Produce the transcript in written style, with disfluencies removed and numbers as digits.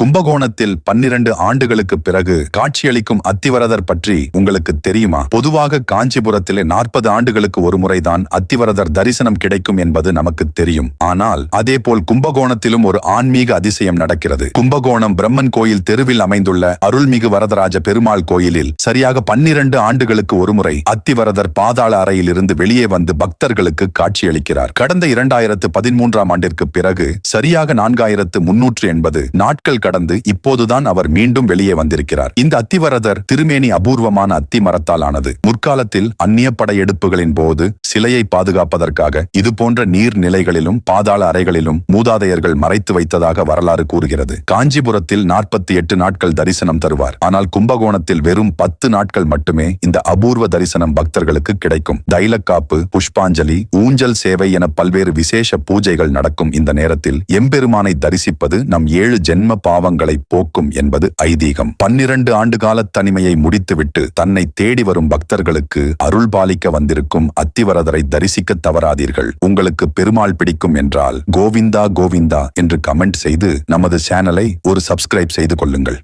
கும்பகோணத்தில் 12 ஆண்டுகளுக்கு பிறகு காட்சியளிக்கும் அத்திவரதர் பற்றி உங்களுக்கு தெரியுமா? பொதுவாக காஞ்சிபுரத்திலே 40 ஆண்டுகளுக்கு ஒரு முறைதான் அத்திவரதர் தரிசனம் கிடைக்கும் என்பது நமக்கு தெரியும். ஆனால் அதேபோல் கும்பகோணத்திலும் ஒரு ஆன்மீக அதிசயம் நடக்கிறது. கும்பகோணம் பிரம்மன் கோயில் தெருவில் அமைந்துள்ள அருள்மிகு வரதராஜ பெருமாள் கோயிலில் சரியாக 12 ஆண்டுகளுக்கு ஒருமுறை அத்திவரதர் பாதாள அறையில் இருந்து வெளியே வந்து பக்தர்களுக்கு காட்சியளிக்கிறார். கடந்த 2013ஆம் ஆண்டிற்கு பிறகு சரியாக 4380 நாட்கள் கடந்து இப்போதுதான் அவர் மீண்டும் வெளியே வந்திருக்கிறார். இந்த அத்திவரதர் திருமேனி அபூர்வமான அத்தி மரத்தால் ஆனது. முற்காலத்தில் அந்நிய படையெடுப்புகளின் போது சிலையை பாதுகாப்பதற்காக இது போன்ற நீர்நிலைகளிலும் பாதாள அறைகளிலும் மூதாதையர்கள் மறைத்து வைத்ததாக வரலாறு கூறுகிறது. காஞ்சிபுரத்தில் 48 நாட்கள் தரிசனம் தருவார். ஆனால் கும்பகோணத்தில் வெறும் 10 நாட்கள் மட்டுமே இந்த அபூர்வ தரிசனம் பக்தர்களுக்கு கிடைக்கும். தைலக்காப்பு, புஷ்பாஞ்சலி, ஊஞ்சல் சேவை என பல்வேறு விசேஷ பூஜைகள் நடக்கும் இந்த நேரத்தில் எம்பெருமானை தரிசிப்பது நம் 7 ஜென்ம பாவங்களை போக்கும் என்பது ஐதீகம். 12 ஆண்டு கால தனிமையை முடித்துவிட்டு தன்னை தேடி வரும் பக்தர்களுக்கு அருள் பாலிக்க வந்திருக்கும் அத்திவரதரை தரிசிக்க தவறாதீர்கள். உங்களுக்கு பெருமாள் பிடிக்கும் என்றால் கோவிந்தா கோவிந்தா என்று கமெண்ட் செய்து நமது சேனலை ஒரு சப்ஸ்கிரைப் செய்து கொள்ளுங்கள்.